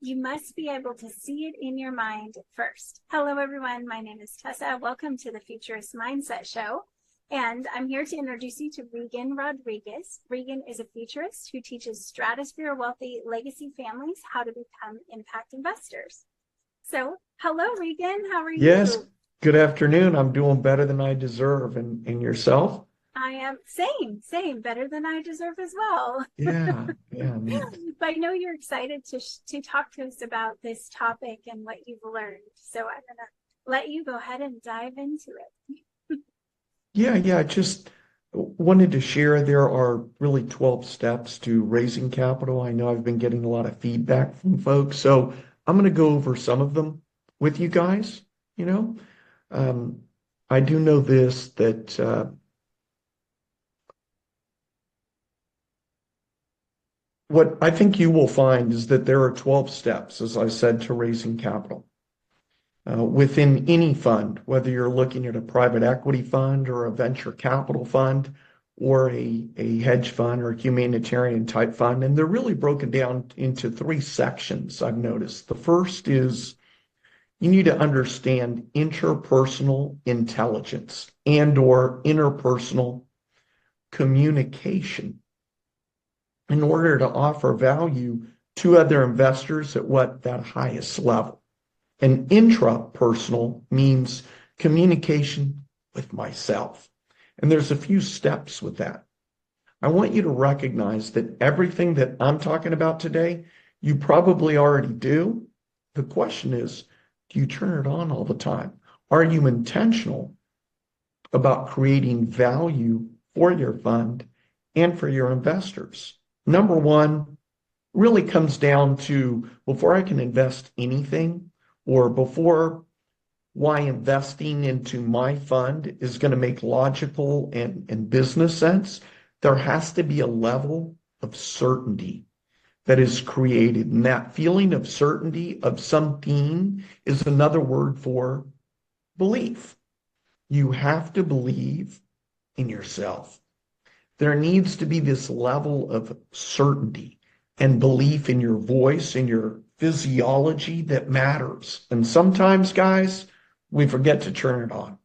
You must be able to see it in your mind first. Hello, everyone. My name is Tessa. Welcome to the Futurist Mindset Show. And I'm here to introduce you to Reagan Rodriguez. Reagan is a futurist who teaches stratosphere wealthy legacy families how to become impact investors. So, hello, Reagan. How are Yes, you? good afternoon. I'm doing better than I deserve. And yourself? I am same, better than I deserve as well. Yeah. But I know you're excited to talk to us about this topic and what you've learned. So I'm gonna let you go ahead and dive into it. Yeah. Just wanted to share there are really 12 steps to raising capital. I know I've been getting a lot of feedback from folks, so I'm going to go over some of them with you guys. You know, um, I do know this that what I think you will find is that there are 12 steps, as I said, to raising capital. Within any fund, whether you're looking at a private equity fund or a venture capital fund or a hedge fund or a humanitarian type fund. And they're really broken down into three sections, I've noticed. The first is you need to understand interpersonal intelligence and or interpersonal communication in order to offer value to other investors at what that highest level. And intrapersonal means communication with myself. And there's a few steps with that. I want you to recognize that everything that I'm talking about today, you probably already do. The question is, do you turn it on all the time? Are you intentional about creating value for your fund and for your investors? Number one really comes down to before I can invest anything, or before why investing into my fund is going to make logical and business sense, there has to be a level of certainty that is created. And that feeling of certainty of something is another word for belief. You have to believe in yourself. There needs to be this level of certainty and belief in your voice, in your physiology that matters. And sometimes, guys, we forget to turn it on.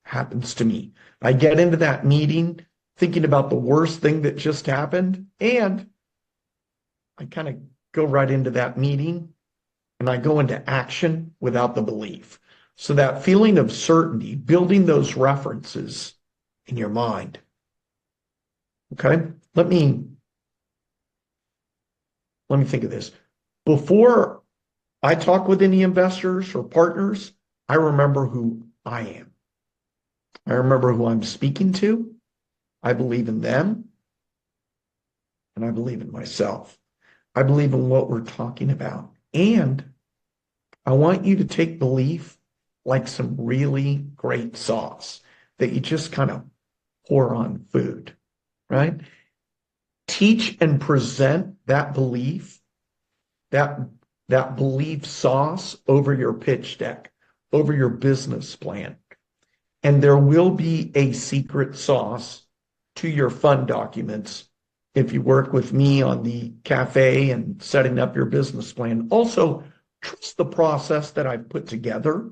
Happens to me. I get into that meeting thinking about the worst thing that just happened, and I kind of go right into that meeting and I go into action without the belief. So that feeling of certainty, building those references in your mind. Okay? Let me think of this. Before I talk with any investors or partners, I remember who I am. I remember who I'm speaking to. I believe in them, and I believe in myself. I believe in what we're talking about. And I want you to take belief like some really great sauce that you just kind of pour on food, right? Teach and present that belief, that that belief sauce over your pitch deck, over your business plan. And there will be a secret sauce to your fund documents if you work with me on the cafe and setting up your business plan. Also, trust the process that I've put together.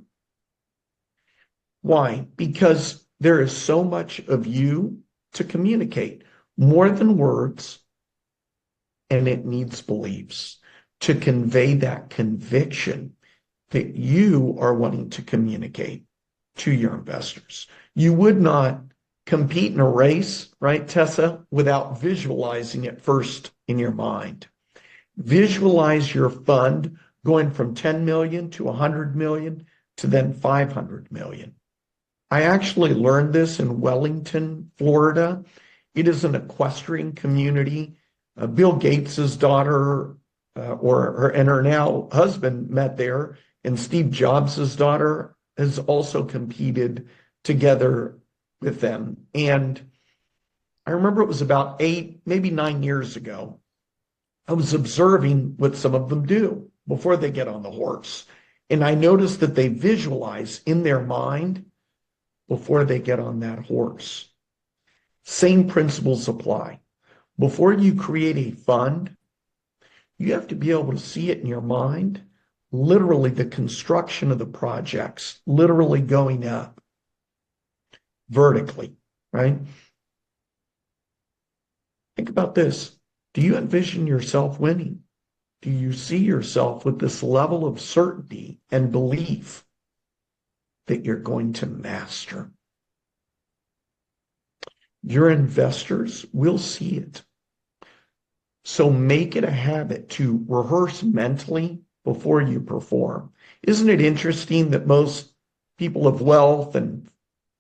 Why? Because there is so much of you to communicate, more than words, and it needs beliefs to convey that conviction that you are wanting to communicate to your investors. You would not compete in a race, right, Tessa, without visualizing it first in your mind. Visualize your fund going from 10 million to 100 million to then 500 million. I actually learned this in Wellington, Florida. It is an equestrian community. Bill Gates's daughter and her now husband met there, and Steve Jobs's daughter has also competed together with them. And I remember it was about 8, maybe 9 years ago. I was observing what some of them do before they get on the horse. And I noticed that they visualize in their mind before they get on that horse. Same principles apply. Before you create a fund, You have to be able to see it in your mind, literally the construction of the projects, literally going up vertically, right? Think about this. Do you envision yourself winning? Do you see yourself with this level of certainty and belief that you're going to master? Your investors will see it. So make it a habit to rehearse mentally before you perform. Isn't it interesting that most people of wealth and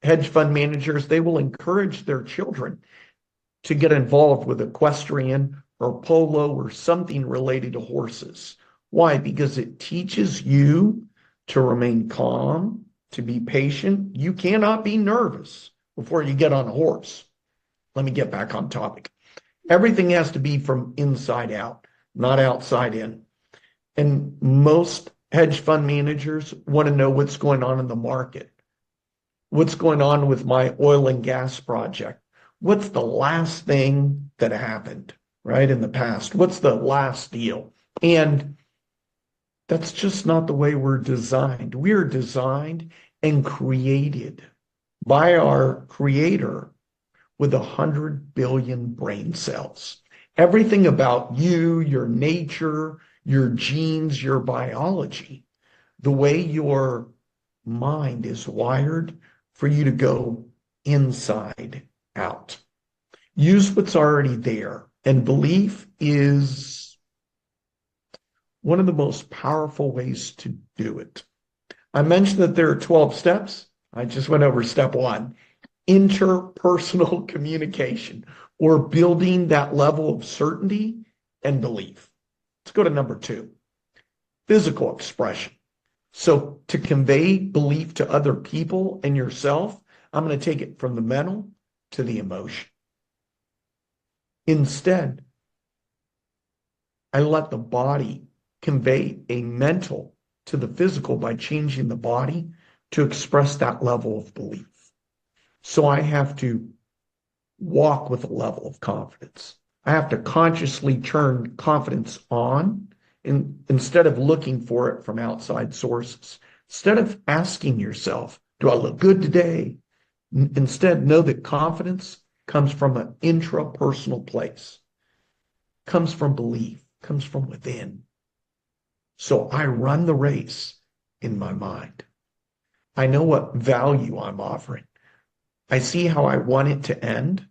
hedge fund managers, they will encourage their children to get involved with equestrian or polo or something related to horses. Why? Because it teaches you to remain calm, to be patient. You cannot be nervous before you get on a horse. Let me get back on topic. Everything has to be from inside out, not outside in. And most hedge fund managers want to know what's going on in the market. What's going on with my oil and gas project? What's the last thing that happened, right, in the past? What's the last deal? And that's just not the way we're designed. We're designed and created by our creator with 100 billion brain cells. Everything about you, your nature, your genes, your biology, the way your mind is wired for you to go inside out. Use what's already there. And belief is one of the most powerful ways to do it. I mentioned that there are 12 steps. I just went over step 1. Interpersonal communication, or building that level of certainty and belief. Let's go to number 2, physical expression. So to convey belief to other people and yourself, I'm going to take it from the mental to the emotion. Instead, I let the body convey a mental to the physical by changing the body to express that level of belief. So I have to walk with a level of confidence. I have to consciously turn confidence on instead of looking for it from outside sources. Instead of asking yourself, do I look good today? Instead, know that confidence comes from an intrapersonal place, comes from belief, comes from within. So I run the race in my mind. I know what value I'm offering. I see how I want it to end.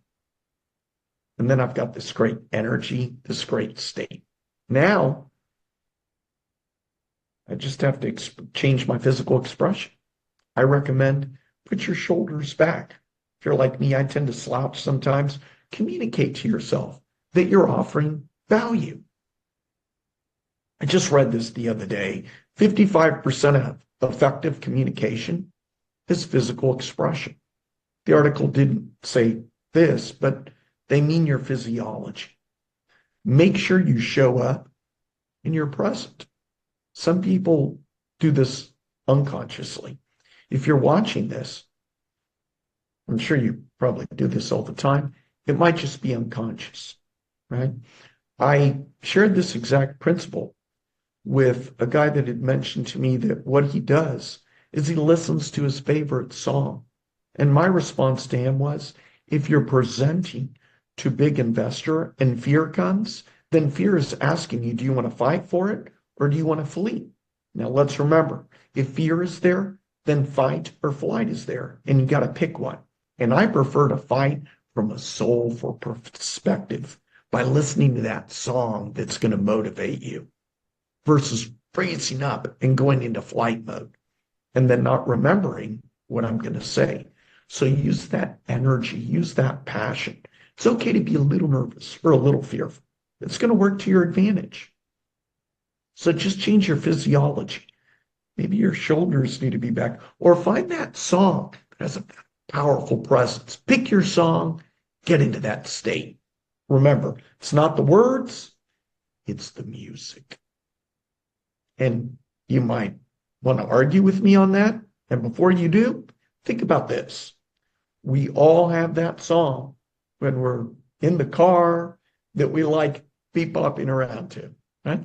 And then I've got this great energy, this great state. Now, I just have to change my physical expression. I recommend put your shoulders back. If you're like me, I tend to slouch sometimes. Communicate to yourself that you're offering value. I just read this the other day. 55% of effective communication is physical expression. The article didn't say this, but they mean your physiology. Make sure you show up and you're present. Some people do this unconsciously. If you're watching this, I'm sure you probably do this all the time. It might just be unconscious, right? I shared this exact principle with a guy that had mentioned to me that what he does is he listens to his favorite song. And my response to him was, if you're presenting to big investor and fear comes, then fear is asking you, do you want to fight for it or do you want to flee? Now let's remember, if fear is there, then fight or flight is there, and you got to pick one. And I prefer to fight from a soulful perspective by listening to that song that's going to motivate you versus freezing up and going into flight mode and then not remembering what I'm going to say. So use that energy, use that passion. It's okay to be a little nervous or a little fearful. It's going to work to your advantage. So just change your physiology. Maybe your shoulders need to be back, or find that song that has a powerful presence. Pick your song, get into that state. Remember, it's not the words, it's the music. And you might want to argue with me on that. And before you do, think about this. We all have that song when we're in the car that we like bebopping around to. right?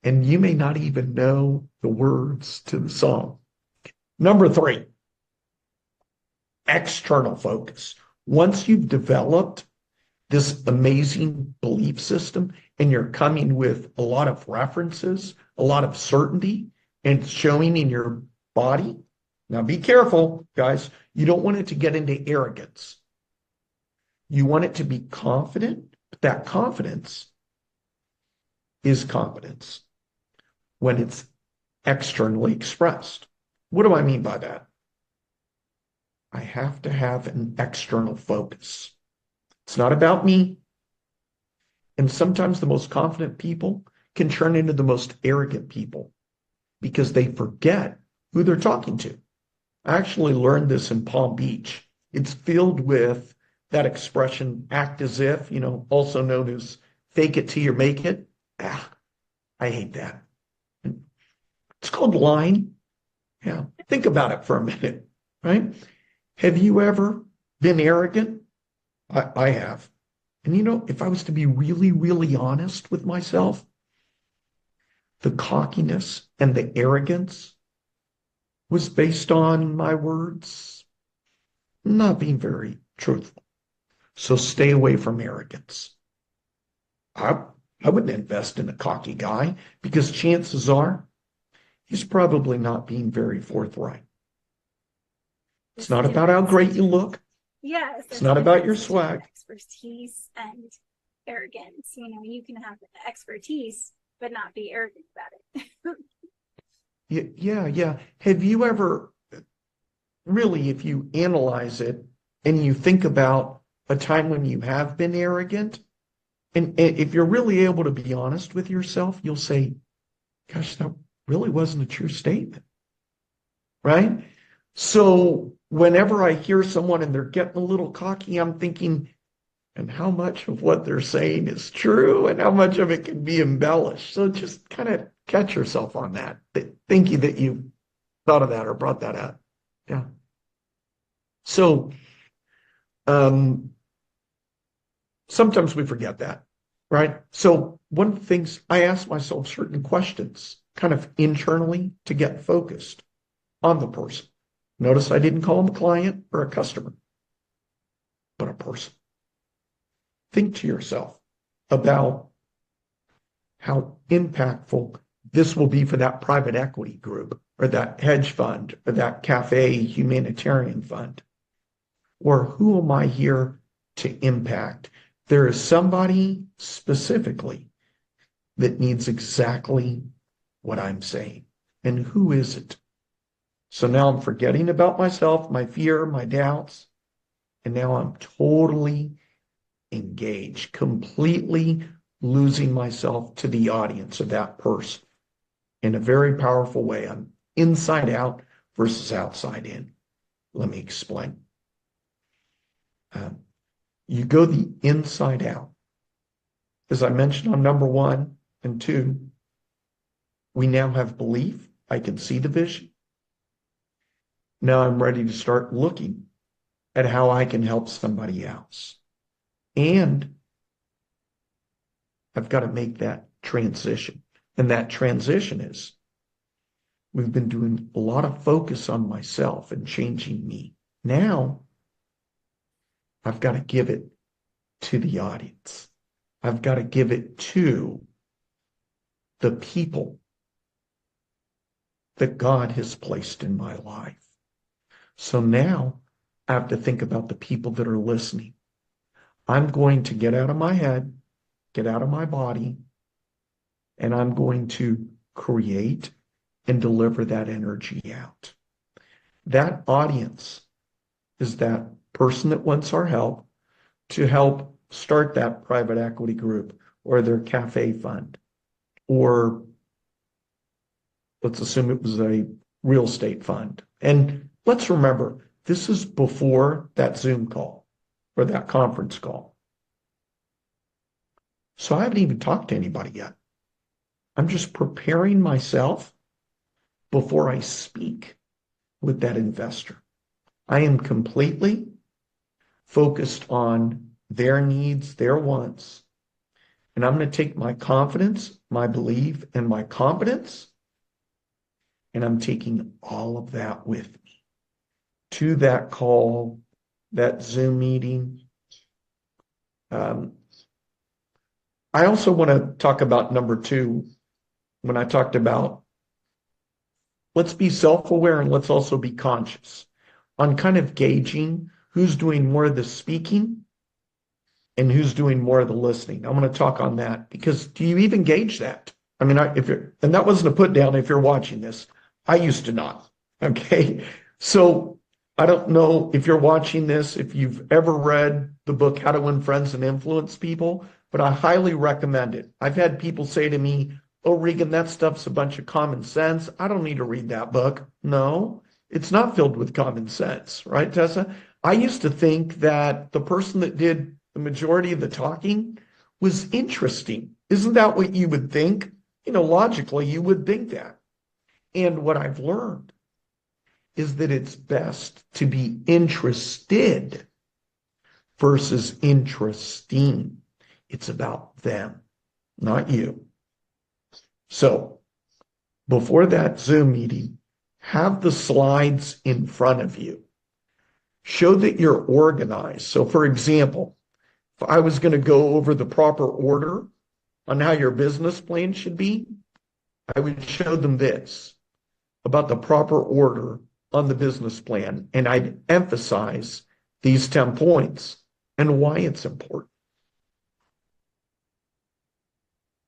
And you may not even know the words to the song. Number 3, external focus. Once you've developed this amazing belief system and you're coming with a lot of references, a lot of certainty, and it's showing in your body. Now be careful, guys. You don't want it to get into arrogance. You want it to be confident, but that confidence is competence when it's externally expressed. What do I mean by that? I have to have an external focus. It's not about me. And sometimes the most confident people can turn into the most arrogant people because they forget who they're talking to. I actually learned this in Palm Beach. It's filled with that expression, act as if, also known as fake it till you make it. I hate that. It's called lying. Yeah. Think about it for a minute, right? Have you ever been arrogant? I have. And if I was to be really, really honest with myself, the cockiness and the arrogance was based on my words not being very truthful. So stay away from arrogance. I wouldn't invest in a cocky guy because chances are he's probably not being very forthright. It's not about how great you look. Yes. It's not about your swag. Expertise and arrogance. You can have expertise, but not be arrogant about it. Yeah. Have you ever, really, if you analyze it and you think about a time when you have been arrogant, and if you're really able to be honest with yourself, you'll say, gosh, that really wasn't a true statement, right? So whenever I hear someone and they're getting a little cocky, I'm thinking, and how much of what they're saying is true and how much of it can be embellished. So just kind of catch yourself on that, thinking that you thought of that or brought that up. Yeah. So sometimes we forget that, right? So one of the things I ask myself certain questions kind of internally to get focused on the person. Notice I didn't call them a client or a customer, but a person. Think to yourself about how impactful this will be for that private equity group or that hedge fund or that cafe humanitarian fund. Or who am I here to impact? There is somebody specifically that needs exactly what I'm saying. And who is it? So now I'm forgetting about myself, my fear, my doubts, and now I'm totally engaged, completely losing myself to the audience of that person in a very powerful way. I'm inside out versus outside in. Let me explain. You go the inside out. As I mentioned on number 1 and 2, we now have belief. I can see the vision. Now I'm ready to start looking at how I can help somebody else. And I've got to make that transition. And that transition is we've been doing a lot of focus on myself and changing me. Now I've got to give it to the audience. I've got to give it to the people that God has placed in my life. So now I have to think about the people that are listening. I'm going to get out of my head, get out of my body, and I'm going to create and deliver that energy out. That audience is that person that wants our help to help start that private equity group or their cafe fund, or let's assume it was a real estate fund. And let's remember, this is before that Zoom call or that conference call. So I haven't even talked to anybody yet. I'm just preparing myself before I speak with that investor. I am completely focused on their needs, their wants, And I'm going to take my confidence, my belief, and my competence, and I'm taking all of that with me to that call, that Zoom meeting. I also want to talk about number two when I talked about let's be self-aware and let's also be conscious on kind of gauging who's doing more of the speaking and who's doing more of the listening. I'm going to talk on that because do you even gauge that? I mean, and that wasn't a put down if you're watching this. I used to not. Okay. So I don't know if you're watching this, if you've ever read the book, How to Win Friends and Influence People, but I highly recommend it. I've had people say to me, oh, Regan, that stuff's a bunch of common sense. I don't need to read that book. No, it's not filled with common sense, right, Tessa? I used to think that the person that did the majority of the talking was interesting. Isn't that what you would think? Logically, you would think that. And what I've learned is that it's best to be interested versus interesting. It's about them, not you. So before that Zoom meeting, have the slides in front of you. Show that you're organized. So for example, if I was going to go over the proper order on how your business plan should be, I would show them this about the proper order on the business plan. And I'd emphasize these 10 points and why it's important.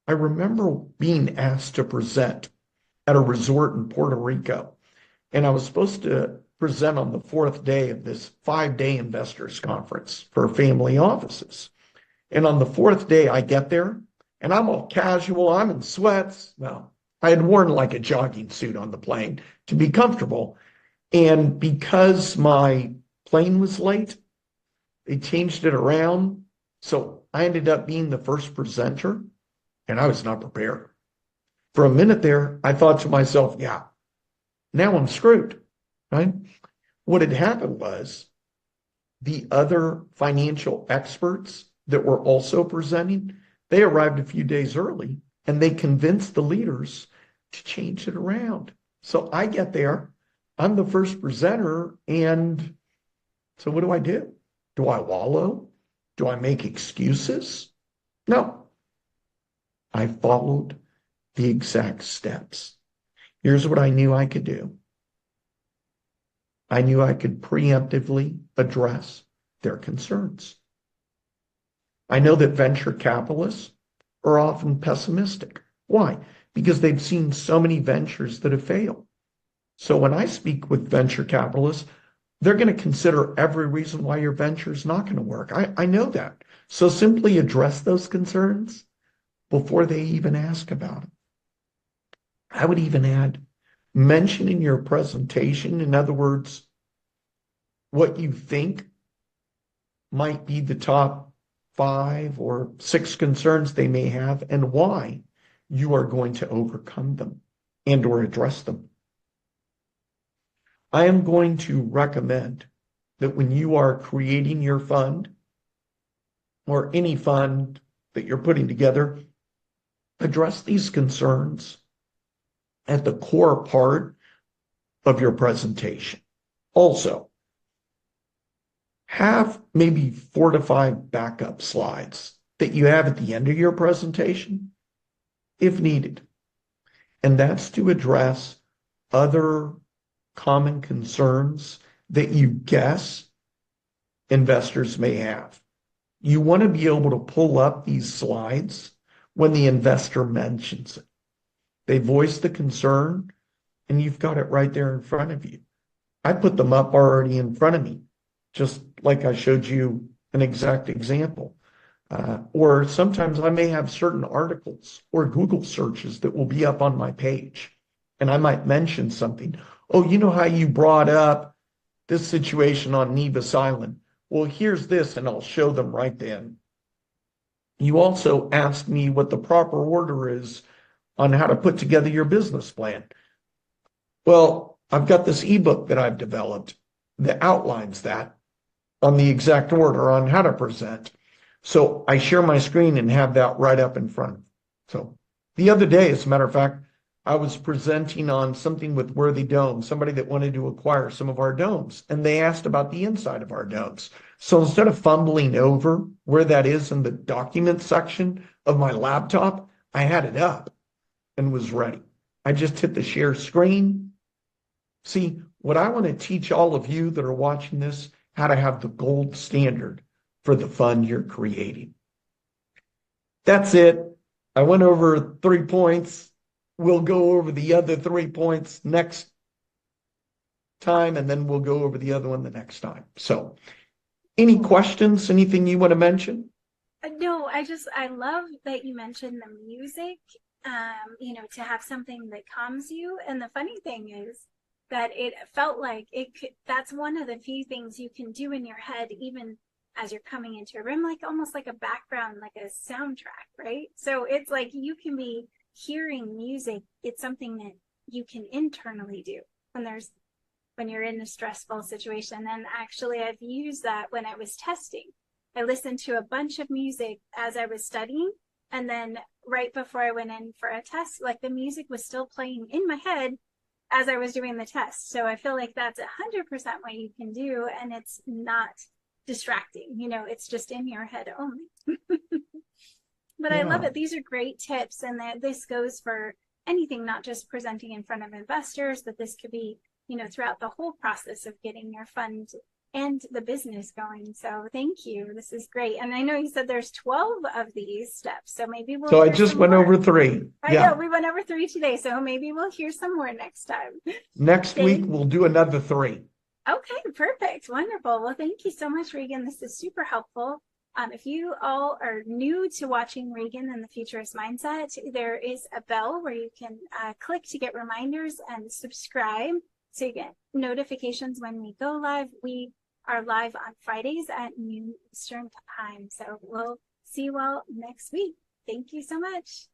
I remember being asked to present at a resort in Puerto Rico, and I was supposed to present on the fourth day of this 5-day investors conference for family offices. And on the fourth day, I get there, and I'm all casual. I'm in sweats. Well, I had worn like a jogging suit on the plane to be comfortable. And because my plane was late, they changed it around. So I ended up being the first presenter, and I was not prepared. For a minute there, I thought to myself, yeah, now I'm screwed, right? What had happened was the other financial experts that were also presenting, they arrived a few days early, and they convinced the leaders to change it around. So I get there, I'm the first presenter, and so what do? Do I wallow? Do I make excuses? No. I followed the exact steps. Here's what I knew I could do. I knew I could preemptively address their concerns. I know that venture capitalists are often pessimistic. Why? Because they've seen so many ventures that have failed. So when I speak with venture capitalists, they're going to consider every reason why your venture is not going to work. I know that. So simply address those concerns before they even ask about it. I would even add, mention in your presentation, in other words, what you think might be the top 5 or 6 concerns they may have and why you are going to overcome them and or address them. I am going to recommend that when you are creating your fund or any fund that you're putting together, address these concerns at the core part of your presentation. Also, have maybe 4 to 5 backup slides that you have at the end of your presentation, if needed. And that's to address other common concerns that you guess investors may have. You want to be able to pull up these slides when the investor mentions it. They voice the concern, and you've got it right there in front of you. I put them up already in front of me, just like I showed you an exact example. Or sometimes I may have certain articles or Google searches that will be up on my page, and I might mention something. Oh, you know how you brought up this situation on Nevis Island? Well, here's this, and I'll show them right then. You also asked me what the proper order is on how to put together your business plan. Well, I've got this ebook that I've developed that outlines that on the exact order on how to present. So I share my screen and have that right up in front of me. So the other day, as a matter of fact, I was presenting on something with Worthy Domes, somebody that wanted to acquire some of our domes, and they asked about the inside of our domes. So instead of fumbling over where that is in the document section of my laptop, I had it up and was ready. I just hit the share screen. See, what I want to teach all of you that are watching this, how to have the gold standard for the fund you're creating. That's it. I went over 3 points. We'll go over the other 3 points next time, and then we'll go over the other one the next time. So, any questions? Anything you want to mention? No, I love that you mentioned the music, to have something that calms you. And the funny thing is that it felt like that's one of the few things you can do in your head, even as you're coming into a room, like almost like a background, like a soundtrack, right? So it's like you can be hearing music. It's something that you can internally do when you're in a stressful situation. And actually, I've used that when I was testing. I listened to a bunch of music as I was studying. And then right before I went in for a test, like the music was still playing in my head as I was doing the test. So I feel like that's 100% what you can do. And it's not distracting. It's just in your head only. But I love Yeah. it. These are great tips. And that this goes for anything, not just presenting in front of investors, but this could be, throughout the whole process of getting your fund and the business going. So thank you. This is great. And I know you said there's 12 of these steps, so maybe we'll So I hear just some went more. over 3. I know Yeah. we went over 3 today, so maybe we'll hear some more next time. Next week, Thank we'll do another 3. Okay, perfect. Wonderful. Well, thank you so much, Regan. This is super helpful. If you all are new to watching Regan and the Futurist Mindset, there is a bell where you can click to get reminders and subscribe so you get notifications when we go live. We are live on Fridays at noon Eastern time. So we'll see you all next week. Thank you so much.